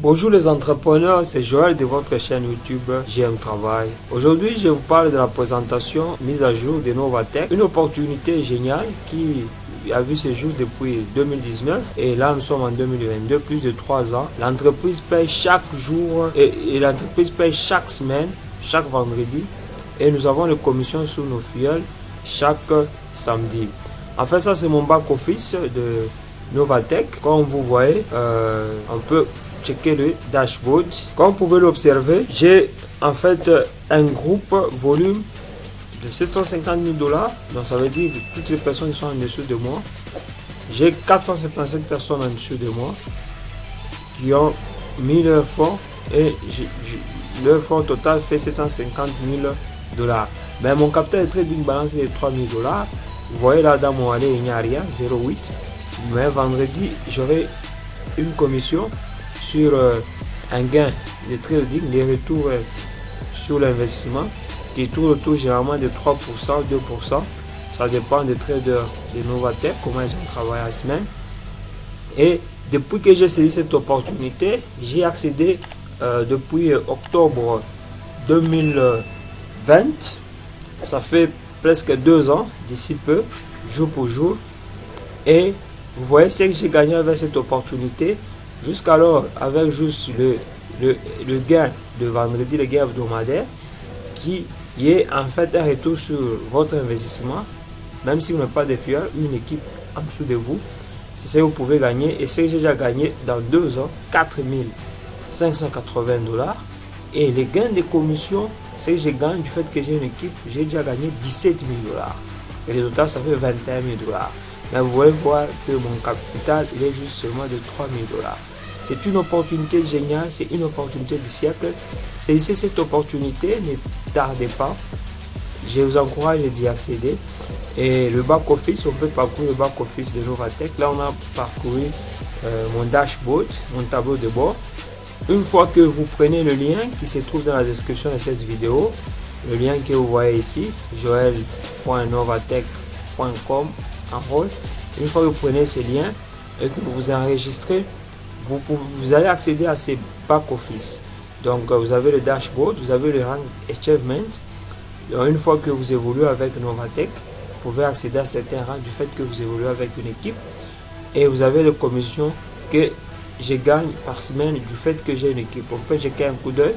Bonjour les entrepreneurs, c'est Joël de votre chaîne YouTube JM Travail. Aujourd'hui, je vous parle de la présentation mise à jour de Novatech, une opportunité géniale qui a vu ses jours depuis 2019 et là nous sommes en 2022, plus de 3 ans. L'entreprise paye chaque jour et l'entreprise paye chaque semaine, chaque vendredi, et nous avons les commissions sur nos fioles chaque samedi. En fait, ça c'est mon back office de Novatech. Comme vous voyez, on peut checker le dashboard. Comme vous pouvez l'observer, j'ai en fait un groupe volume de 750 000 $. Donc ça veut dire que toutes les personnes qui sont en dessous de moi. J'ai 477 personnes en dessous de moi qui ont mis leur fonds et leur fonds total fait 750 000 $. Mais mon capital de trading balance est de 3 000 $. Vous voyez là dans mon aller, il n'y a rien, 0,8. Mais vendredi, j'aurai une commission sur un gain de trading, des retours sur l'investissement qui tourne autour généralement de 3%, 2%. Ça dépend des traders de Novatech, comment ils ont travaillé la semaine. Et depuis que j'ai saisi cette opportunité, j'ai accédé depuis octobre 2020. Ça fait presque 2 ans d'ici peu, jour pour jour. Et vous voyez ce que j'ai gagné avec cette opportunité. Jusqu'alors, avec juste le gain de vendredi, le gain hebdomadaire, qui est en fait un retour sur votre investissement, même si vous n'avez pas de fioles, une équipe en dessous de vous, c'est ce que vous pouvez gagner. Et ce que j'ai déjà gagné dans 2 ans, 4 580 $. Et les gains de commission, c'est que je gagne du fait que j'ai une équipe, j'ai déjà gagné 17 000 $. Et le total, ça fait 21 000 $. Mais vous voyez voir que mon capital, il est juste seulement de 3 000 $. C'est une opportunité géniale, c'est une opportunité du siècle. Saisissez cette opportunité, ne tardez pas. Je vous encourage d'y accéder. Et le back-office, on peut parcourir le back-office de Novatech. Là, on a parcouru mon dashboard, mon tableau de bord. Une fois que vous prenez le lien qui se trouve dans la description de cette vidéo, le lien que vous voyez ici, joel.novatech.com en rôle. Une fois que vous prenez ce lien et que vous enregistrez, vous allez accéder à ces back-office. Donc vous avez le dashboard, vous avez le rank achievement. Donc, une fois que vous évoluez avec Novatech, vous pouvez accéder à certains rangs du fait que vous évoluez avec une équipe. Et vous avez les commissions que je gagne par semaine du fait que j'ai une équipe. On peut jeter un coup d'œil,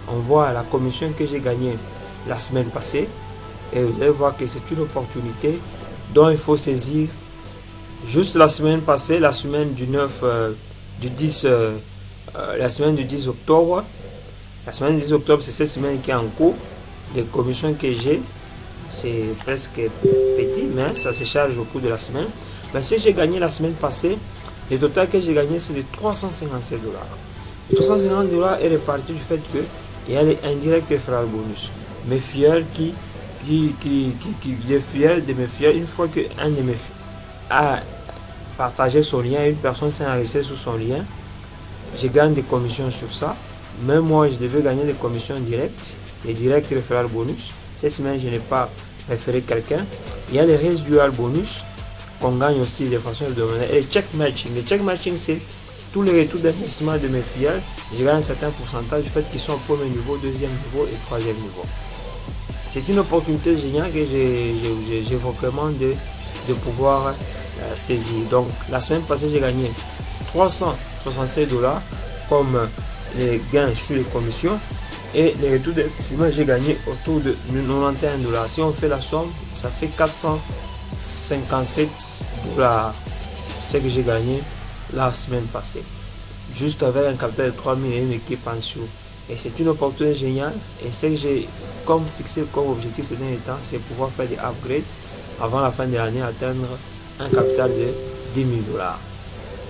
on voit la commission que j'ai gagnée la semaine passée. Et vous allez voir que c'est une opportunité dont il faut saisir. Juste la semaine passée, la semaine du 10 octobre. La semaine du 10 octobre, c'est cette semaine qui est en cours. Les commissions que j'ai, c'est presque petit, mais ça se charge au cours de la semaine. Mais si j'ai gagné la semaine passée, le total que j'ai gagné, c'est de 357 $. 350 $ est réparti du fait que il y a les indirects référents bonus. Mes fioles les fioles de mes fioles, une fois que un de mes a partagé son lien, une personne s'est enregistrée sur son lien, je gagne des commissions sur ça. Même moi, je devais gagner des commissions directes, les directs référents bonus. Cette semaine, je n'ai pas référé quelqu'un. Il y a les residual bonus qu'on gagne aussi de façon hebdomadaire. Et le check matching. Le check matching, c'est tous les retours d'investissement de mes filiales. Je gagne un certain pourcentage du fait qu'ils sont au premier niveau, deuxième niveau et troisième niveau. C'est une opportunité géniale que j'ai vous recommande de pouvoir saisir. Donc, la semaine passée, j'ai gagné 367 $ comme les gains sur les commissions. Et les retours d'investissement, j'ai gagné autour de 91 $. Si on fait la somme, ça fait 457 $. Ce que j'ai gagné la semaine passée. Juste avec un capital de 3 000 et une équipe en dessous. Et c'est une opportunité géniale. Et ce que j'ai comme fixé comme objectif ces derniers temps, c'est pouvoir faire des upgrades avant la fin de l'année, atteindre un capital de 10 000 $.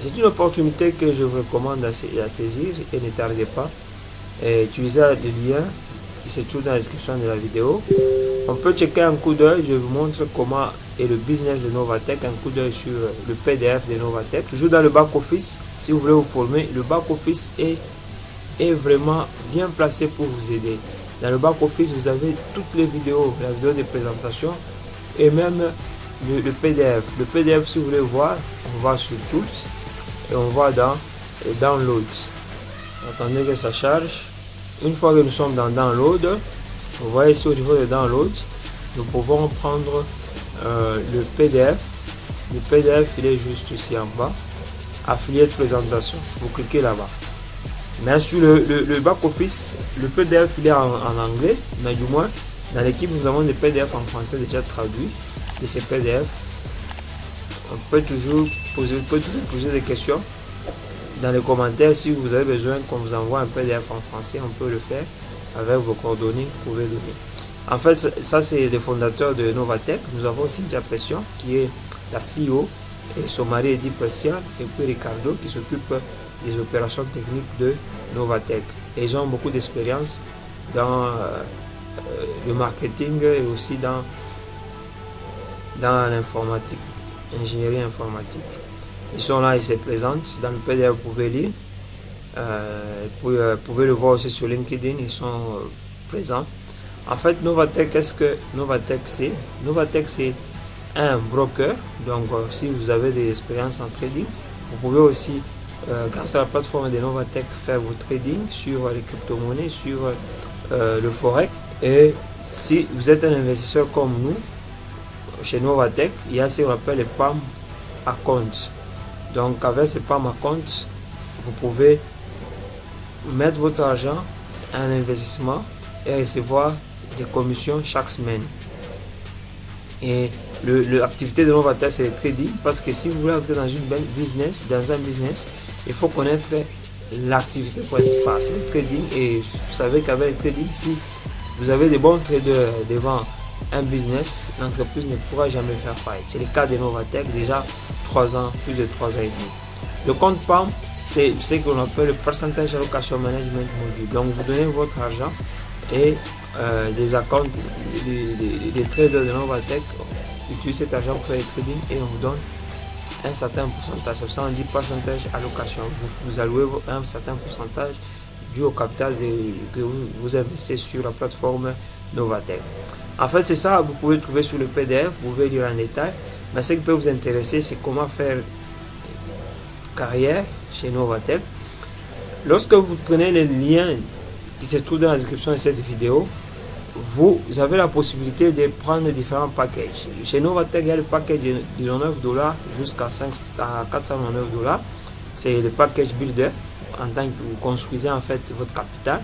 C'est une opportunité que je vous recommande à saisir et ne tardez pas. Et utilisez le lien qui se trouve dans la description de la vidéo. On peut checker un coup d'œil, je vous montre comment est le business de Novatech, un coup d'œil sur le PDF de Novatech. Toujours dans le back-office, si vous voulez vous former, le back-office est vraiment bien placé pour vous aider. Dans le back-office, vous avez toutes les vidéos, la vidéo de présentation et même le PDF. Le PDF, si vous voulez voir, on va sur Tools et on va dans Downloads. Attendez que ça charge. Une fois que nous sommes dans Download, vous voyez ici au niveau de Download, nous pouvons prendre le PDF. Le PDF, il est juste ici en bas. Affiliate présentation. Vous cliquez là-bas. Mais sur le back-office, le PDF, il est en anglais. Mais du moins, dans l'équipe, nous avons des PDF en français déjà traduits de ces PDF. On peut toujours poser des questions dans les commentaires. Si vous avez besoin qu'on vous envoie un PDF en français, on peut le faire avec vos coordonnées. Vous pouvez donner. En fait, ça c'est le fondateur de Novatech. Nous avons Cynthia Pression qui est la CEO et son mari Edith Pression et puis Ricardo qui s'occupe des opérations techniques de Novatech. Et ils ont beaucoup d'expérience dans le marketing et aussi dans l'informatique, ingénierie informatique. Ils sont là, ils se présentent. Dans le PDF, vous pouvez lire. Vous pouvez le voir aussi sur LinkedIn, ils sont présents. En fait, Novatech, qu'est-ce que Novatech c'est? Novatech, c'est un broker. Donc, si vous avez des expériences en trading, vous pouvez aussi, grâce à la plateforme de Novatech, faire vos trading sur les crypto-monnaies, sur le forex. Et si vous êtes un investisseur comme nous, chez Novatech, il y a ce qu'on appelle les PAM accounts. Donc, avec ces PAM accounts, vous pouvez mettre votre argent en investissement et recevoir des commissions chaque semaine. Et l'activité de Novatech, c'est le trading, parce que si vous voulez entrer dans un business, il faut connaître l'activité principale, c'est le trading. Et vous savez qu'avec le trading, si vous avez des bons traders devant un business, l'entreprise ne pourra jamais faire faillite. C'est le cas de Novatech, déjà 3 ans, plus de 3 ans et demi. Le compte PAM, c'est ce qu'on appelle le Percentage Allocation Management Module. Donc vous donnez votre argent et des accounts, les traders de Novatech utilisent cet argent pour faire le trading et on vous donne un certain pourcentage. Ça on dit pourcentage allocation. Vous allouez un certain pourcentage dû au capital que vous investissez sur la plateforme Novatech. En fait, c'est ça, vous pouvez trouver sur le PDF, vous pouvez lire en détail. Mais ce qui peut vous intéresser, c'est comment faire carrière chez Novatech. Lorsque vous prenez les liens qui se trouvent dans la description de cette vidéo, vous avez la possibilité de prendre différents packages. Chez Novatech, il y a le package de $19 jusqu'à 499 $. C'est le package Builder, en tant que vous construisez en fait votre capital.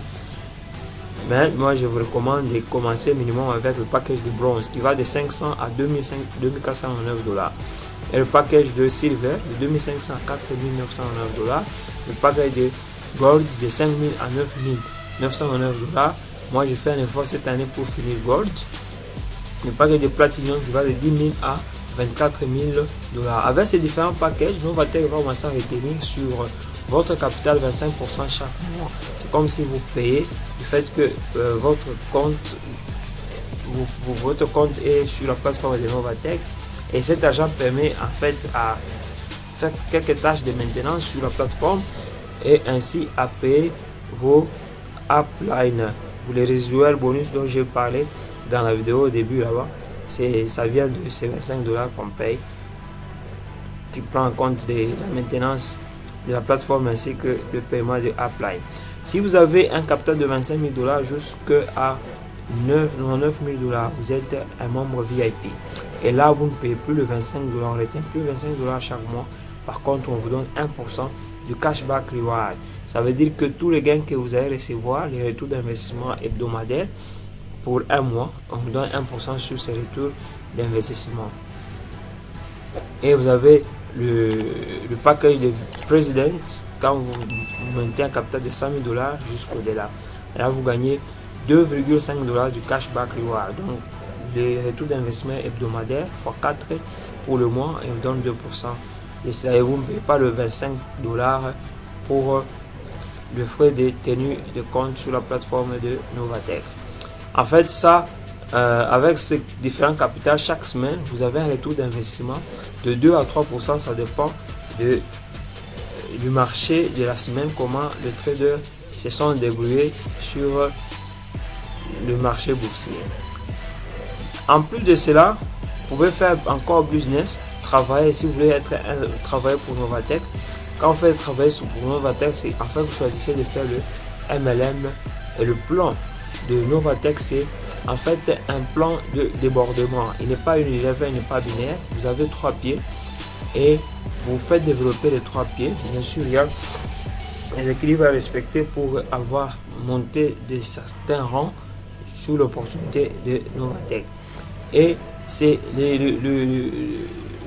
Mais moi, je vous recommande de commencer minimum avec le package de bronze qui va de 500 à 2499 $. Et le package de silver de 2500 à 4999 $. Le package de gold de 5000 à 9999 $. Moi, je fais un effort cette année pour finir gold. Le package de platinum qui va de 10 000 à 24 000 $. Avec ces différents packages, Novatech va commencer à retenir sur votre capital 25% chaque mois. C'est comme si vous payez du fait que votre compte est sur la plateforme de Novatech, et cet argent permet en fait à faire quelques tâches de maintenance sur la plateforme et ainsi à payer vos upline, les résiduels bonus dont j'ai parlé dans la vidéo au début là-bas. Ça vient de ces 25 $ qu'on paye, qui prend en compte de la maintenance de la plateforme ainsi que le paiement de upline. Si vous avez un capital de 25 000 $ jusqu'à 99 000 $, vous êtes un membre VIP. Et là, vous ne payez plus le 25 $, on ne retient plus 25 $ chaque mois. Par contre, on vous donne 1% du cashback reward. Ça veut dire que tous les gains que vous allez recevoir, les retours d'investissement hebdomadaires, pour un mois, on vous donne 1% sur ces retours d'investissement. Et vous avez le package de President quand vous montez un capital de 100 000 $ jusqu'au-delà. Là, vous gagnez 2,5 $ du cashback reward. Donc, les retours d'investissement hebdomadaires x 4 pour le mois et on donne 2%. Et ça, et vous ne payez pas le 25 $ pour le frais de tenue de compte sur la plateforme de Novatech. En fait, ça, avec ces différents capitaux, chaque semaine, vous avez un retour d'investissement de 2 à 3%. Ça dépend du marché de la semaine, comment les traders se sont débrouillés sur le marché boursier. En plus de cela, vous pouvez faire encore business, travailler. Si vous voulez travailler pour Novatech, Quand vous faites travailler pour Novatec, c'est en fait vous choisissez de faire le MLM et le plan de Novatec, c'est en fait un plan de débordement. Il n'est pas unilever, il n'est pas binaire. Vous avez 3 pieds et vous faites développer les 3 pieds. Bien sûr, il y a les équilibres à respecter pour avoir monté de certains rangs sous l'opportunité de Novatec. Et c'est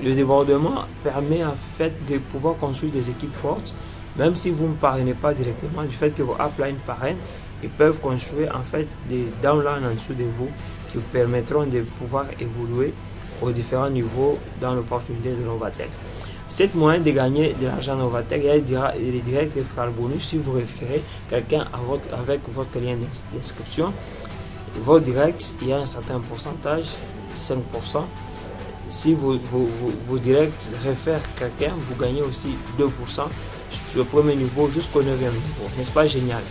le débordement permet en fait de pouvoir construire des équipes fortes, même si vous ne parrainez pas directement. Du fait que vos uplines parrainent, ils peuvent construire en fait des downlines en dessous de vous qui vous permettront de pouvoir évoluer aux différents niveaux dans l'opportunité de Novatec. Cette moyen de gagner de l'argent Novatec, il y a les directs référents bonus si vous référez quelqu'un avec votre lien d'inscription. Votre direct, il y a un certain pourcentage, 5%. Si vos directs réfèrent quelqu'un, vous gagnez aussi 2% sur le premier niveau jusqu'au 9e niveau. N'est-ce pas génial?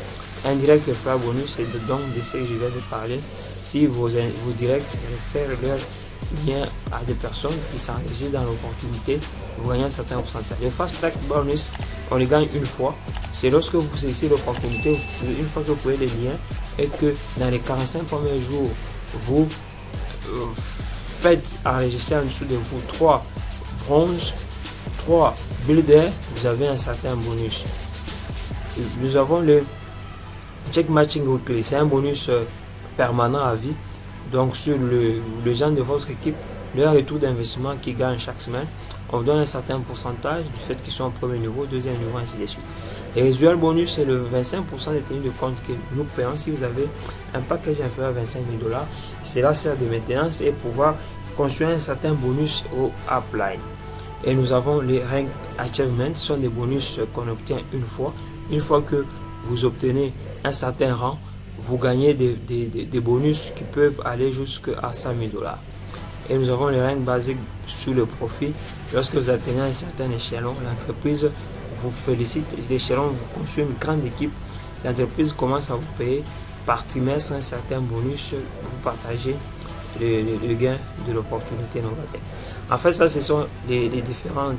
Un direct référent bonus, c'est donc de ce que je viens de parler. Si vos directs réfèrent leur lien à des personnes qui s'enregistrent dans l'opportunité, vous gagnez un certain pourcentage. Le fast track bonus, on le gagne une fois. C'est lorsque vous saisissez l'opportunité, une fois que vous pouvez les liens et que dans les 45 premiers jours, vous faites enregistrer en dessous de vous 3 bronzes, 3 builders, vous avez un certain bonus. Nous avons le check matching weekly, c'est un bonus permanent à vie. Donc sur le genre de votre équipe, leur retour d'investissement qui gagne chaque semaine, on vous donne un certain pourcentage du fait qu'ils sont au premier niveau, deuxième niveau, ainsi de suite. Et residual bonus, c'est le 25% des tenues de compte que nous payons si vous avez un package inférieur à 25 000 $. Cela sert de maintenance et pouvoir construire un certain bonus au upline. Et nous avons les rank achievements, ce sont des bonus qu'on obtient une fois. Une fois que vous obtenez un certain rang, vous gagnez des bonus qui peuvent aller jusqu'à 100 000 $. Et nous avons les rangs basiques sous le profit. Lorsque vous atteignez un certain échelon, l'entreprise vous félicite. L'échelon vous construit une grande équipe. L'entreprise commence à vous payer par trimestre un certain bonus. Vous partagez le gain de l'opportunité Novatec. En fait, ça, ce sont les différents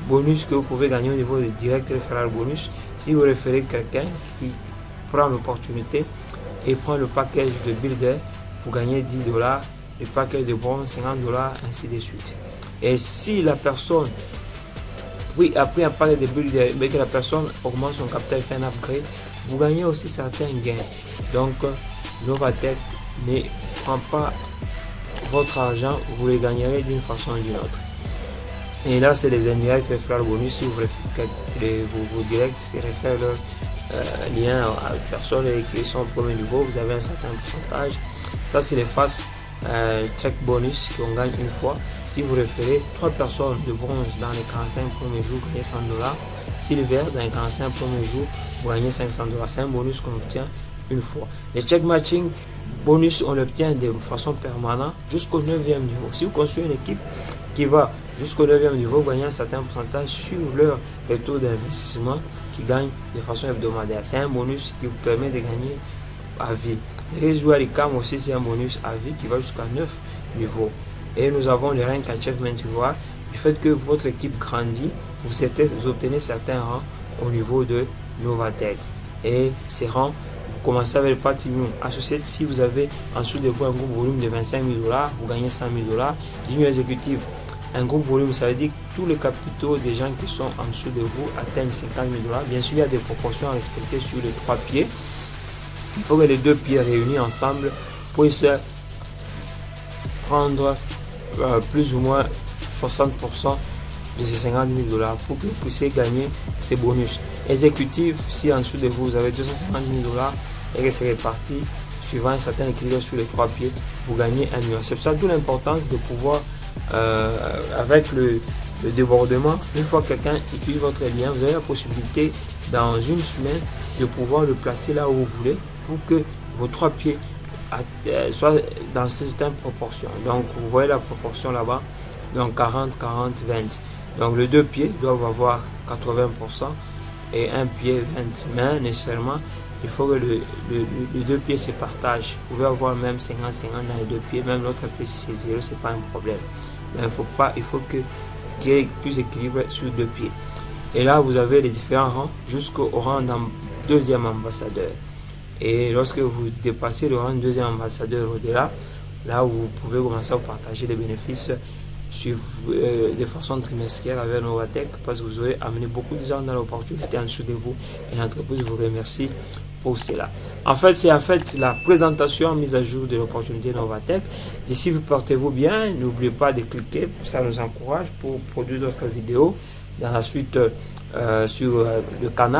bonus que vous pouvez gagner au niveau du direct référent bonus. Si vous référez quelqu'un qui prend l'opportunité et prend le package de builder, vous gagnez 10 $, le package de bronze 50 $, ainsi de suite. Et si la personne a pris un package de builder mais que la personne augmente son capital, fait un upgrade, vous gagnez aussi certains gains. Donc Novatec ne prend pas votre argent, vous les gagnerez d'une façon ou d'une autre. Et là, c'est les indirects référents bonus. Si vous référez vos directs, c'est réfèrent leur lien à des personnes qui sont au premier niveau, vous avez un certain pourcentage. Ça, c'est les fast track bonus qu'on gagne une fois. Si vous référez 3 personnes de bronze dans les 45 premiers jours, vous gagnez 100 $. Silver, dans les 45 premiers jours, vous gagnez 500 $. C'est un bonus qu'on obtient une fois. Les check matching bonus, on l'obtient de façon permanente jusqu'au 9e niveau. Si vous construisez une équipe qui va jusqu'au 9e niveau, vous gagnez un certain pourcentage sur leur retour d'investissement qui gagne de façon hebdomadaire. C'est un bonus qui vous permet de gagner à vie. Les residual income aussi, c'est un bonus à vie qui va jusqu'à 9 niveaux. Et nous avons les rank achievement reward. Du fait que votre équipe grandit, vous obtenez certains rangs au niveau de Novatec. Et ces rangs, vous commencez avec le Platinum Associate. Si vous avez en dessous de vous un groupe volume de 25 000 $, vous gagnez 100 000 $. Junior exécutif, un groupe volume, ça veut dire que tous les capitaux des gens qui sont en dessous de vous atteignent 50 000 $. Bien sûr, il y a des proportions à respecter sur les 3 pieds. Il faut que les 2 pieds réunis ensemble puissent prendre plus ou moins 60% de ces 50 000 $ pour que vous puissiez gagner ces bonus. Exécutif, si en dessous de vous, vous avez 250 000 $ et que c'est réparti suivant un certain équilibre sur les 3 pieds, vous gagnez 1 million. C'est pour ça toute l'importance de pouvoir, avec le débordement, une fois que quelqu'un utilise votre lien, vous avez la possibilité dans une semaine de pouvoir le placer là où vous voulez pour que vos 3 pieds soient dans certaines proportions. Donc vous voyez la proportion là-bas, donc 40, 40, 20. Donc les 2 pieds doivent avoir 80% et un pied 20. Mais nécessairement, il faut que les 2 pieds se partagent. Vous pouvez avoir même 50-50 dans les 2 pieds, même l'autre pied si c'est 0, c'est pas un problème. Mais il faut qu'il y ait plus d'équilibre sur 2 pieds. Et là, vous avez les différents rangs jusqu'au rang d'un deuxième ambassadeur. Et lorsque vous dépassez le rang de deuxième ambassadeur au-delà, là où vous pouvez commencer à partager les bénéfices de façon trimestrielle avec Novatech, parce que vous aurez amené beaucoup de gens dans l'opportunité en dessous de vous et l'entreprise vous remercie pour cela. En fait, c'est la présentation mise à jour de l'opportunité Novatech. D'ici, vous portez-vous bien. N'oubliez pas de cliquer, ça nous encourage pour produire d'autres vidéos dans la suite sur le canal.